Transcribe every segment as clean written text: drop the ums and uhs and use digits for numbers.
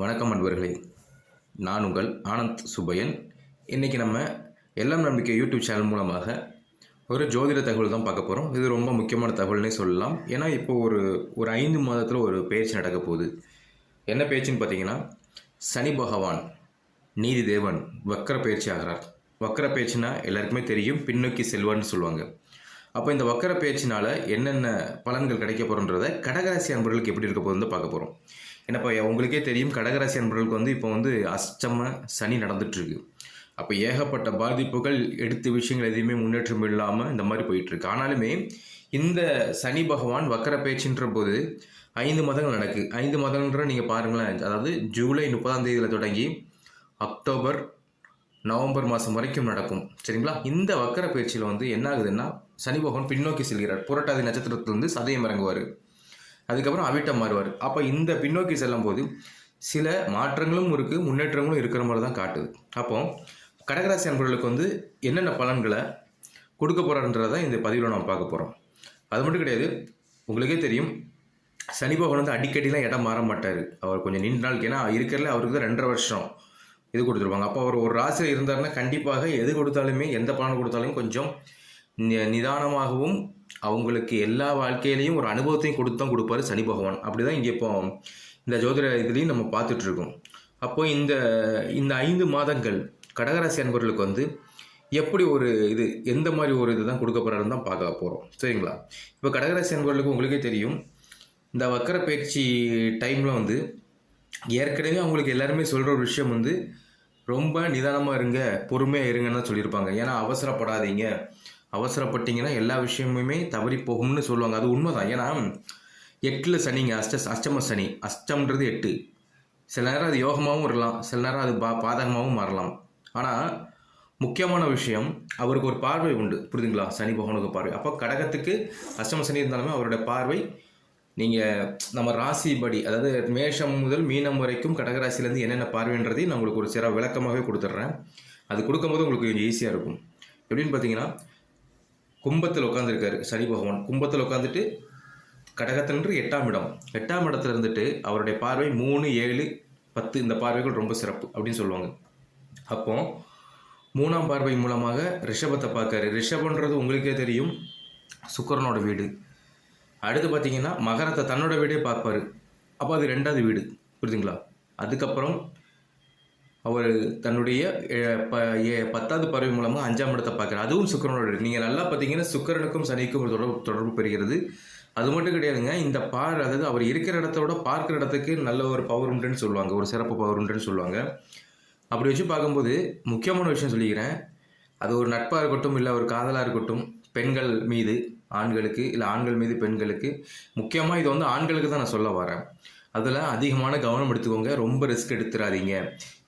வணக்கம் நண்பர்களே, நான் உங்கள் ஆனந்த் சுப்பையன். இன்றைக்கி நம்ம எல்லாம் நம்பிக்கை யூடியூப் சேனல் மூலமாக ஒரு ஜோதிட தகவல் தான் பார்க்க போகிறோம். இது ரொம்ப முக்கியமான தகவல்னே சொல்லலாம். ஏன்னா இப்போது ஒரு 5 மாதத்தில் ஒரு பேச்சு நடக்க போகுது. என்ன பேச்சுன்னு பார்த்தீங்கன்னா, சனி பகவான் நீதி தேவன் வக்கர பயிற்சி ஆகிறார். வக்கர பேச்சுனா எல்லாருக்குமே தெரியும், பின்னோக்கி செல்வார்னு சொல்லுவாங்க. அப்போ இந்த வக்கர பேச்சினால் என்னென்ன பலன்கள் கிடைக்க போகிறோன்றதை கடகராசி அன்பர்களுக்கு எப்படி இருக்க போகுதுன்னு பார்க்க போகிறோம். என்னப்பா உங்களுக்கே தெரியும், கடகராசி அன்பர்களுக்கு இப்போ அஷ்டம சனி நடந்துட்டுருக்கு. அப்போ ஏகப்பட்ட பாதிப்புகள், எடுத்த விஷயங்கள் எதையுமே முன்னேற்றம் இல்லாமல் இந்த மாதிரி போயிட்டுருக்கு. ஆனாலுமே இந்த சனி பகவான் வக்கர பேச்சுன்ற போது 5 மாதங்கள் நடக்கு. 5 மாதங்கள்ன்ற நீங்கள் பாருங்களேன், அதாவது ஜூலை 30ஆம் தேதியில் தொடங்கி அக்டோபர் நவம்பர் மாதம் வரைக்கும் நடக்கும். சரிங்களா? இந்த வக்கர பயிற்சியில் என்ன ஆகுதுன்னா, சனி பகவான் பின்னோக்கி செல்கிறார். புரட்டாதி நட்சத்திரத்திலிருந்து சதயம் இறங்குவார். அதுக்கப்புறம் அவிட்டம் மாறுவார். அப்போ இந்த பின்னோக்கி செல்லும் போது சில மாற்றங்களும் இருக்குது, முன்னேற்றங்களும் இருக்கிற மாதிரி தான் காட்டுது. அப்போ கடகராசி அன்பர்களுக்கு என்னென்ன பலன்களை கொடுக்க போகிறான்றதை இந்த பதிவில் நம்ம பார்க்க போகிறோம். அது மட்டும் கிடையாது, உங்களுக்கே தெரியும், சனி பகவான் அடிக்கடிலாம் இடம் மாற மாட்டார். அவர் கொஞ்சம் நீண்ட நாளுக்கு, ஏன்னா இருக்கிறதுல அவருக்கு தான் 2.5 வருஷம் இது கொடுத்துருப்பாங்க. அப்போ அவர் ஒரு ராசியில் இருந்தாருன்னா கண்டிப்பாக எது கொடுத்தாலுமே, எந்த பலன் கொடுத்தாலும் கொஞ்சம் நிதானமாகவும் அவங்களுக்கு எல்லா வாழ்க்கையிலையும் ஒரு அனுபவத்தையும் கொடுத்து தான் கொடுப்பாரு சனி பகவான். அப்படி தான் இங்கே இப்போ இந்த ஜோதிட இதுலேயும் நம்ம பார்த்துட்ருக்கோம். அப்போது இந்த 5 மாதங்கள் கடகராசி அன்பர்களுக்கு எப்படி ஒரு இது, எந்த மாதிரி ஒரு இது தான் கொடுக்க போகிறாருன்னு தான் பார்க்க போகிறோம். சரிங்களா? இப்போ கடகராசி அன்பர்களுக்கு உங்களுக்கே தெரியும், இந்த வக்கர பயிற்சி டைமில் ஏற்கனவே அவங்களுக்கு எல்லாருமே சொல்கிற ஒரு விஷயம் ரொம்ப நிதானமாக இருங்க, பொறுமையாக இருங்கன்னு தான் சொல்லியிருப்பாங்க. ஏன்னா அவசரப்படாதீங்க, அவசரப்பட்டீங்கன்னா எல்லா விஷயமுமே தவறி போகும்னு சொல்லுவாங்க. அது உண்மைதான். ஏன்னா 8ல் சனிங்க, அஷ்டம சனி. அஷ்டம்ன்றது 8. சில நேரம் அது யோகமாகவும் இருக்கலாம், சில நேரம் அது பாதகமாகவும் மாறலாம். ஆனால் முக்கியமான விஷயம், அவருக்கு ஒரு பார்வை உண்டு. புரியுதுங்களா? சனி பகவானுக்கு பார்வை. அப்போ கடகத்துக்கு அஷ்டம சனி இருந்தாலுமே அவரோட பார்வை நீங்கள் நம்ம ராசிபடி, அதாவது மேஷம் முதல் மீனம் வரைக்கும் கடகராசிலேருந்து என்னென்ன பார்வைன்றதையும் நான் உங்களுக்கு ஒரு சில விளக்கமாகவே கொடுத்துட்றேன். அது கொடுக்கும்போது உங்களுக்கு கொஞ்சம் ஈஸியாக இருக்கும். எப்படின்னு பார்த்தீங்கன்னா, கும்பத்தில் உட்காந்துருக்காரு சனி பகவான். கும்பத்தில் உட்காந்துட்டு கடகத்தின்று 8ஆம் இடம், 8ஆம் இடத்துல இருந்துட்டு அவருடைய பார்வை 3, 7, 10 இந்த பார்வைகள் ரொம்ப சிறப்பு அப்படின்னு சொல்லுவாங்க. அப்போ 3ஆம் பார்வை மூலமாக ரிஷபத்தை பார்க்காரு. ரிஷபன்றது உங்களுக்கே தெரியும், சுக்கிரனோட வீடு. அடுத்து பார்த்தீங்கன்னா மகரத்தை தன்னோட வீடே பார்ப்பார். அப்போ அது 2வது வீடு. புரியுதுங்களா? அதுக்கப்புறம் அவர் தன்னுடைய 10வது பார்வை மூலமாக 5ஆம் இடத்தை பார்க்குறாரு. அதுவும் சுக்கிரனோட வீடு. நீங்கள் நல்லா பார்த்தீங்கன்னா சுக்கிரனுக்கும் சனிக்கும் ஒரு தொடர்பு பெறுகிறது. அது மட்டும் கிடையாதுங்க, இந்த அதாவது அவர் இருக்கிற இடத்தோட பார்க்குற இடத்துக்கு நல்ல ஒரு பவர் உண்டுன்னு சொல்லுவாங்க, ஒரு சிறப்பு பவர் உண்டுன்னு சொல்லுவாங்க. அப்படி வச்சு பார்க்கும்போது முக்கியமான விஷயம் சொல்லிக்கிறேன். அது ஒரு நட்பாக இருக்கட்டும், இல்லை ஒரு காதலாக இருக்கட்டும், பெண்கள் மீது ஆண்களுக்கு, இல்லை ஆண்கள் மீது பெண்களுக்கு, முக்கியமாக இது ஆண்களுக்கு தான் நான் சொல்ல வரேன். அதில் அதிகமான கவனம் எடுத்துக்கோங்க. ரொம்ப ரிஸ்க் எடுத்துடாதீங்க.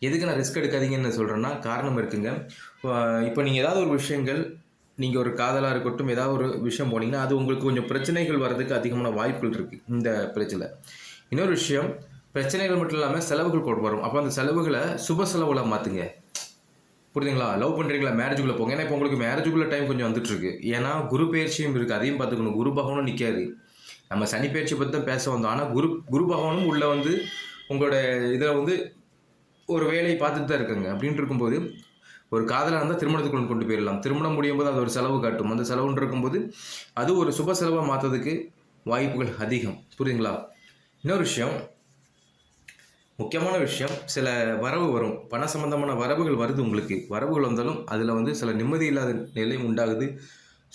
எதுக்கு நான் ரிஸ்க் எடுக்காதீங்கன்னு சொல்கிறேன்னா, காரணம் இருக்குங்க. இப்போ நீங்கள் ஏதாவது ஒரு விஷயங்கள், நீங்கள் ஒரு காதலாக இருக்கட்டும், ஏதாவது ஒரு விஷயம் போனீங்கன்னா அது உங்களுக்கு கொஞ்சம் பிரச்சனைகள் வர்றதுக்கு அதிகமான வாய்ப்புகள் இருக்குது இந்த பிரச்சனை. இன்னொரு விஷயம், பிரச்சனைகள் மட்டும் இல்லாமல் செலவுகள் போட்டு வரும். அப்போ அந்த செலவுகளை சுப செலவில் மாற்றுங்க. புரியுதுங்களா? லவ் பண்ணுறீங்களா, மேரேஜுக்குள்ளே போங்க. ஏன்னா இப்போ உங்களுக்கு மேரேஜுக்குள்ளே டைம் கொஞ்சம் வந்துட்டுருக்கு. ஏன்னா குரு பயிற்சியும் இருக்குது, அதையும் பார்த்துக்கணும். குரு பகவானும் நிற்காது. நம்ம சனி பயிற்சி பற்றி தான் பேச வந்தோம். ஆனால் குரு பகவானும் உள்ளே உங்களோட இதில் ஒரு வேலையை பார்த்துட்டு தான் இருக்குங்க. அப்படின்ட்டு இருக்கும்போது ஒரு காதலாக இருந்தால் திருமணத்துக்குள்ள கொண்டு போயிடலாம். திருமணம் முடியும் போது அது ஒரு செலவு காட்டும். அந்த செலவுன்னு இருக்கும்போது அது ஒரு சுப செலவாக மாற்றுறதுக்கு வாய்ப்புகள் அதிகம். புரியுதுங்களா? இன்னொரு விஷயம், முக்கியமான விஷயம், சில வரவு வரும், பண சம்பந்தமான வரவுகள் வருது. உங்களுக்கு வரவுகள் வந்தாலும் அதில் சில நிம்மதி இல்லாத நிலை உண்டாகுது.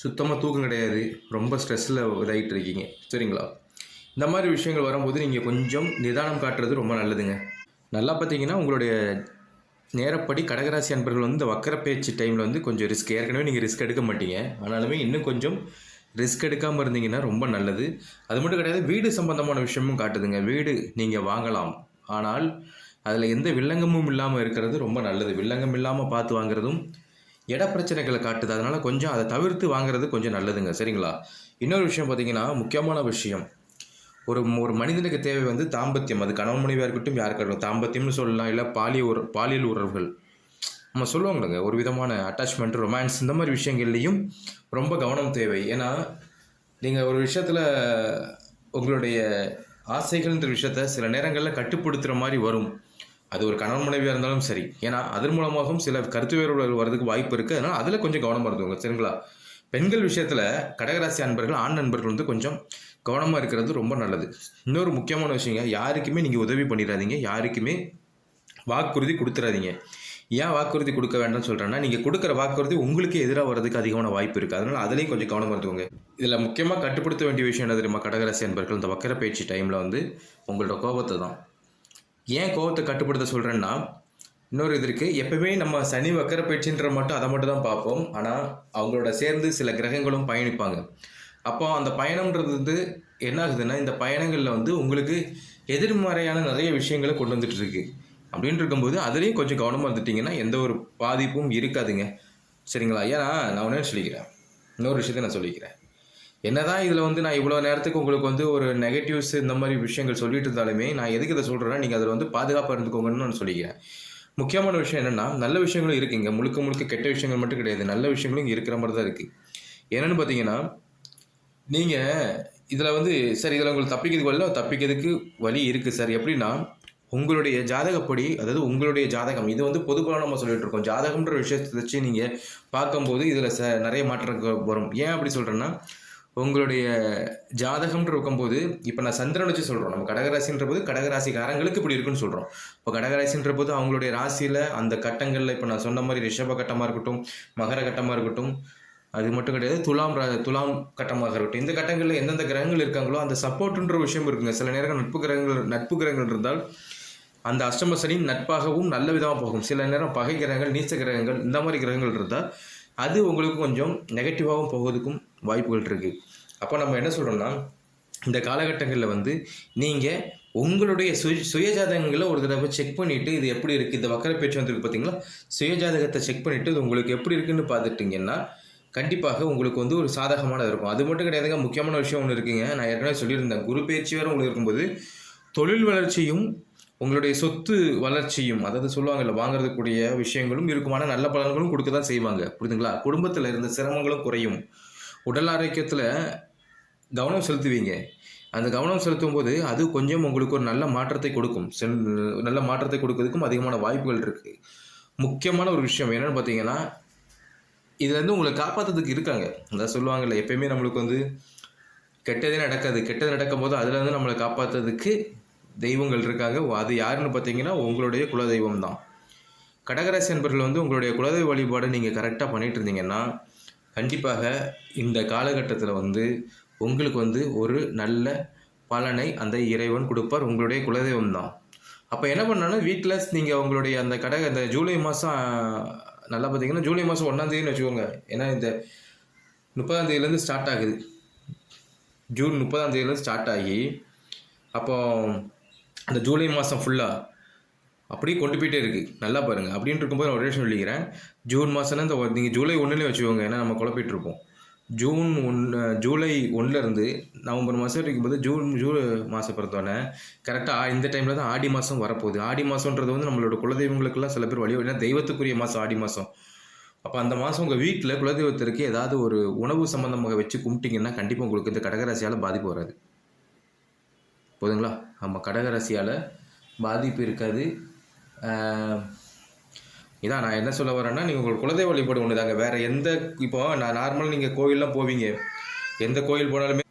சுத்தமாக தூக்கம் கிடையாது, ரொம்ப ஸ்ட்ரெஸ்ஸில் இதாகிட்டு இருக்கீங்க. சரிங்களா? இந்த மாதிரி விஷயங்கள் வரும்போது நீங்கள் கொஞ்சம் நிதானம் காட்டுறது ரொம்ப நல்லதுங்க. நல்லா பார்த்தீங்கன்னா, உங்களுடைய நேரப்படி கடகராசி அன்பர்கள் இந்த வக்கர பேச்சு டைமில் கொஞ்சம் ரிஸ்க், ஏற்கனவே நீங்கள் ரிஸ்க் எடுக்க மாட்டீங்க, ஆனாலுமே இன்னும் கொஞ்சம் ரிஸ்க் எடுக்காமல் இருந்தீங்கன்னா ரொம்ப நல்லது. அது மட்டும் கிடையாது, வீடு சம்பந்தமான விஷயமும் காட்டுதுங்க. வீடு நீங்கள் வாங்கலாம், ஆனால் அதில் எந்த வில்லங்கமும் இல்லாமல் இருக்கிறது ரொம்ப நல்லது. வில்லங்கம் இல்லாமல் பார்த்து வாங்குறதும் இட பிரச்சனைகளை காட்டுது. அதனால் கொஞ்சம் அதை தவிர்த்து வாங்குறது கொஞ்சம் நல்லதுங்க. சரிங்களா? இன்னொரு விஷயம் பார்த்தீங்கன்னா, முக்கியமான விஷயம், ஒரு மனிதனுக்கு தேவை தாம்பத்தியம். அது கணவன் மனைவியாக இருக்கட்டும், யாருக்கு இருக்கட்டும், தாம்பத்தியம்னு சொல்லலாம், இல்லை பாலியல் உறவுகள் நம்ம சொல்லுவாங்க, ஒரு விதமான அட்டாச்மெண்ட், ரொமான்ஸ், இந்த மாதிரி விஷயங்கள்லேயும் ரொம்ப கவனம் தேவை. ஏன்னா நீங்கள் ஒரு விஷயத்தில் உங்களுடைய ஆசைகள்ன்ற விஷயத்த சில நேரங்களில் கட்டுப்படுத்துகிற மாதிரி வரும். அது ஒரு கணவன் மனைவியாக இருந்தாலும் சரி. ஏன்னா அதன் மூலமாகவும் சில கருத்து வேறுபாடுகள் வர்றதுக்கு வாய்ப்பு இருக்குது. அதனால் அதில் கொஞ்சம் கவனமாக இருந்துங்க, சரிங்களா? பெண்கள் விஷயத்தில் கடகராசி அன்பர்கள், ஆண் நண்பர்கள் வந்து கொஞ்சம் கவனமாக இருக்கிறது ரொம்ப நல்லது. இன்னொரு முக்கியமான விஷயங்க, யாருக்குமே நீங்கள் உதவி பண்ணிடாதீங்க, யாருக்குமே வாக்குறுதி கொடுத்துடாதீங்க. ஏன் வாக்குறுதி கொடுக்க வேண்டாம்னு சொல்கிறேன்னா, நீங்கள் கொடுக்குற வாக்குறுதி உங்களுக்கு எதிராக வர்றதுக்கு அதிகமான வாய்ப்பு இருக்குது. அதனால் அதுலேயும் கொஞ்சம் கவனமாக இருந்துக்கோங்க. இதில் முக்கியமாக கட்டுப்படுத்த வேண்டிய விஷயம் என்ன தெரியுமா? கடகராசி அன்பர்கள் இந்த வக்கர பயிற்சி டைமில் வந்து உங்களோட கோபத்தை தான். ஏன் கோபத்தை கட்டுப்படுத்த சொல்கிறேன்னா, இன்னொரு இது இருக்குது. எப்பவுமே நம்ம சனி வக்கர பயிற்சின்ற மட்டும் அதை மட்டும் தான் பார்ப்போம். ஆனால் அவங்களோட சேர்ந்து சில கிரகங்களும் பயணிப்பாங்க. அப்போ அந்த பயணம்ன்றது வந்து என்ன ஆகுதுன்னா, இந்த பயணங்களில் வந்து உங்களுக்கு எதிர்மறையான நிறைய விஷயங்களை கொண்டு வந்துட்டு இருக்கு. அப்படின்னு இருக்கும்போது அதுலேயும் கொஞ்சம் கவனமாக இருந்துட்டிங்கன்னா எந்த ஒரு பாதிப்பும் இருக்காதுங்க, சரிங்களா? ஏன்னா நான் ஒன்றே சொல்லிக்கிறேன், இன்னொரு விஷயத்தை நான் சொல்லிக்கிறேன். என்னதான் இதில் வந்து நான் இவ்வளோ நேரத்துக்கு உங்களுக்கு வந்து ஒரு நெகட்டிவ்ஸ் இந்த மாதிரி விஷயங்கள் சொல்லிட்டு இருந்தாலுமே, நான் எதுக்கு இதை சொல்கிறேன்னா, நீங்கள் அதில் வந்து பாதுகாப்பாக இருந்துக்கோங்கன்னு நான் சொல்லிக்கிறேன். முக்கியமான விஷயம் என்னென்னா, நல்ல விஷயங்களும் இருக்குங்க. முழுக்க முழுக்க கெட்ட விஷயங்கள் மட்டும் கிடையாது, நல்ல விஷயங்களும் இங்கே இருக்கிற மாதிரி தான் இருக்குது. என்னென்னு பார்த்தீங்கன்னா, நீங்கள் இதில் வந்து சரி, இதில் உங்களுக்கு தப்பிக்கிறதுக்கு வழி இருக்குது சார். எப்படின்னா, உங்களுடைய ஜாதகப்படி, அதாவது உங்களுடைய ஜாதகம், இது வந்து பொதுவாக நம்ம சொல்லிட்டு இருக்கோம். ஜாதகம்ன்ற விஷயத்தை வச்சு நீங்கள் பார்க்கும்போது இதில் நிறைய மாற்றங்கள் வரும். ஏன் அப்படி சொல்கிறேன்னா, உங்களுடைய ஜாதகம்ன்ற இருக்கும்போது, இப்போ நான் சந்திரன் வச்சு சொல்கிறோம். நம்ம கடகராசின்ற போது கடகராசிக்காரங்களுக்கு இப்படி இருக்குன்னு சொல்கிறோம். இப்போ கடகராசின்ற போது அவங்களுடைய ராசியில் அந்த கட்டங்களில், இப்போ நான் சொன்ன மாதிரி ரிஷப கட்டமாக இருக்கட்டும், மகர கட்டமாக இருக்கட்டும், அது மட்டும் கிடையாது, துலாம் கட்டமாக இருக்கட்டும், இந்த கட்டங்களில் எந்தெந்த கிரகங்கள் இருக்காங்களோ அந்த சப்போர்ட்டுன்ற விஷயம் இருக்குங்க. சில நேரங்கள் நட்பு கிரகங்கள் இருந்தால் அந்த அஷ்டம சனி நட்பாகவும் நல்ல விதமாக போகும். சில நேரம் பகை கிரகங்கள், நீச்ச கிரகங்கள், இந்த மாதிரி கிரகங்கள் இருந்தால் அது உங்களுக்கு கொஞ்சம் நெகட்டிவாகவும் போகிறதுக்கும் வாய்ப்புகள் இருக்குது. அப்போ நம்ம என்ன சொல்கிறோம்னா, இந்த காலகட்டங்களில் வந்து நீங்கள் உங்களுடைய சுயஜாதகங்களை ஒரு தடவை செக் பண்ணிவிட்டு, இது எப்படி இருக்குது, இந்த வக்கர பேச்சு வந்துருக்கு பார்த்தீங்களா, சுயஜாதகத்தை செக் பண்ணிவிட்டு இது உங்களுக்கு எப்படி இருக்குதுன்னு பார்த்துட்டிங்கன்னா கண்டிப்பாக உங்களுக்கு வந்து ஒரு சாதகமானது இருக்கும். அது மட்டும் கிடையாதுங்க, முக்கியமான விஷயம் ஒன்று இருக்குங்க. நான் ஏற்கனவே சொல்லியிருந்தேன், குரு பேச்சு வேறு உங்களுக்கு இருக்கும்போது தொழில் வளர்ச்சியும் உங்களுடைய சொத்து வளர்ச்சியும், அதாவது சொல்லுவாங்கல்ல, வாங்குறதுக்கூடிய விஷயங்களும் இருக்குமான நல்ல பலன்களும் கொடுக்க தான் செய்வாங்க, புரியுதுங்களா? குடும்பத்தில் இருந்த சிரமங்களும் குறையும். உடல் ஆரோக்கியத்தில் கவனம் செலுத்துவீங்க. அந்த கவனம் செலுத்தும் போது அது கொஞ்சம் உங்களுக்கு ஒரு நல்ல மாற்றத்தை கொடுக்கும். நல்ல மாற்றத்தை கொடுக்கறதுக்கும் அதிகமான வாய்ப்புகள் இருக்குது. முக்கியமான ஒரு விஷயம் என்னென்னு பார்த்தீங்கன்னா, இதுலேருந்து உங்களை காப்பாற்றுறதுக்கு இருக்காங்க. அதாவது சொல்லுவாங்கல்ல, எப்பயுமே நம்மளுக்கு வந்து கெட்டதே நடக்காது, கெட்டது நடக்கும் போது அதுலேருந்து நம்மளை காப்பாற்றுறதுக்கு தெய்வங்கள் இருக்காங்க. அது யாருன்னு பார்த்தீங்கன்னா உங்களுடைய குலதெய்வம் தான். கடகராசி என்பர்கள் வந்து உங்களுடைய குலதெய்வ வழிபாடு நீங்கள் கரெக்டாக பண்ணிட்டு இருந்தீங்கன்னா கண்டிப்பாக இந்த காலகட்டத்தில் வந்து உங்களுக்கு வந்து ஒரு நல்ல பலனை அந்த இறைவன் கொடுப்பார். உங்களுடைய குலதெய்வம் தான். அப்போ என்ன பண்ணாலும் வீட்டில் நீங்கள் உங்களுடைய அந்த ஜூலை மாதம் நல்லா பார்த்தீங்கன்னா, ஜூலை மாதம் 1ஆம் தேதின்னு வச்சுக்கோங்க. ஏன்னா இந்த 30ஆம் தேதியிலேருந்து ஸ்டார்ட் ஆகுது. ஜூன் 30ஆம் தேதியிலேருந்து ஸ்டார்ட் ஆகி அப்போ அந்த ஜூலை மாதம் ஃபுல்லாக அப்படியே கொண்டு போயிட்டே இருக்குது. நல்லா பாருங்கள். அப்படின்னு இருக்கும்போது நான் ஒரே விஷயம் சொல்லிக்கிறேன். ஜூன் மாதம்னா நீங்கள் ஜூலை 1லேயே வச்சுக்கோங்க. ஏன்னா நம்ம குழப்பிட்டு இருப்போம். ஜூலை 1லேருந்து நவம்பர் மாதம் இருக்கும்போது ஜூலை மாதம் பிறந்தோடனே கரெக்டாக இந்த டைமில் தான் ஆடி மாதம் வரப்போகுது. ஆடி மாதம்ன்றது வந்து நம்மளோட குலதெய்வங்களுக்கெல்லாம் சில பேர் ஏன்னா தெய்வத்துக்குரிய மாதம் ஆடி மாதம். அப்போ அந்த மாதம் உங்கள் வீட்டில் குலதெய்வத்திற்கு ஏதாவது ஒரு உணவு சம்மந்தமாக வச்சு கும்பிட்டிங்கன்னா கண்டிப்பாக உங்களுக்கு இந்த கடகராசியால் பாதிப்பு வராது. போதுங்களா? நம்ம கடகராசியால் பாதிப்பு இருக்காது. இதான் நான் என்ன சொல்ல வரேன்னா, நீங்கள் உங்கள் குலதெய்வ வழிபாடு ஒன்று தாங்க. வேறு எந்த இப்போ நான் நார்மலாக நீங்கள் கோயிலெலாம் போவீங்க, எந்த கோயில் போனாலுமே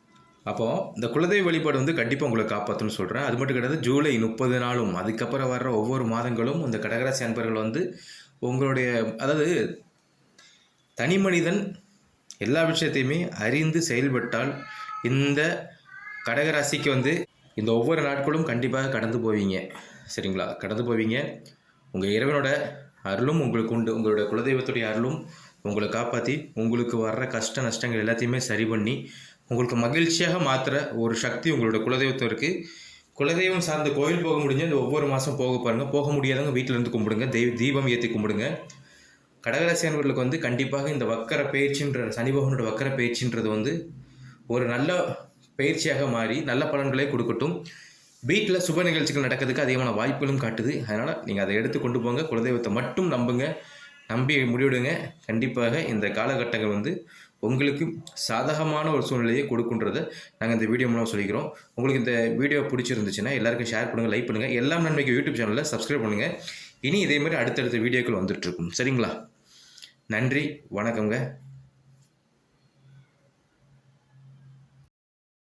அப்போது இந்த குலதெய்வ வழிபாடு வந்து கண்டிப்பாக உங்களை காப்பாற்றுன்னு சொல்கிறேன். அது மட்டும் கிடையாது, ஜூலை 30 நாளும் அதுக்கப்புறம் வர்ற ஒவ்வொரு மாதங்களும் இந்த கடகராசி அன்பர்கள் வந்து உங்களுடைய, அதாவது தனி மனிதன் எல்லா விஷயத்தையுமே அறிந்து செயல்பட்டால் இந்த கடகராசிக்கு வந்து இந்த ஒவ்வொரு நாட்களும் கண்டிப்பாக கடந்து போவீங்க, சரிங்களா? கடந்து போவீங்க. உங்கள் இறைவனோட அருளும் உங்களுக்கு உண்டு. உங்களோட குலதெய்வத்துடைய அருளும் உங்களை காப்பாற்றி உங்களுக்கு வர்ற கஷ்ட நஷ்டங்கள் எல்லாத்தையுமே சரி பண்ணி உங்களுக்கு மகிழ்ச்சியாக மாற்றுற ஒரு சக்தி உங்களோட குலதெய்வத்தும் இருக்குது. குலதெய்வம் சார்ந்த கோயில் போக முடிஞ்சு இந்த ஒவ்வொரு மாதம் போக பாருங்கள். போக முடியாதவங்க வீட்டில் இருந்து கும்பிடுங்க, தீபம் ஏற்றி கும்பிடுங்க. கடகராசி அன்பர்களுக்கு வந்து கண்டிப்பாக இந்த வக்கர பயிற்சின்ற சனி பகவானோட வக்கர பயிற்சின்றது வந்து ஒரு நல்ல பயிற்சியாக மாறி நல்ல பலன்களை கொடுக்கட்டும். வீட்டில் சுப நிகழ்ச்சிகள் நடக்கிறதுக்கு அதிகமான வாய்ப்புகளும் காட்டுது. அதனால் நீங்கள் அதை எடுத்து கொண்டு போங்க. குலதெய்வத்தை மட்டும் நம்பி முடிவிடுங்க. கண்டிப்பாக இந்த காலகட்டங்கள் வந்து உங்களுக்கு சாதகமான ஒரு சூழ்நிலையை கொடுக்குன்றதை நாங்கள் இந்த வீடியோ மூலம் சொல்லிக்கிறோம். உங்களுக்கு இந்த வீடியோ பிடிச்சிருந்துச்சுன்னா எல்லாருக்கும் ஷேர் பண்ணுங்கள், லைக் பண்ணுங்கள். எல்லாம் நன்மைக்கு யூடியூப் சேனலில் சப்ஸ்கிரைப் பண்ணுங்கள். இனி இதேமாதிரி அடுத்தடுத்த வீடியோக்கள் வந்துட்டுருக்கும். சரிங்களா? நன்றி, வணக்கங்க.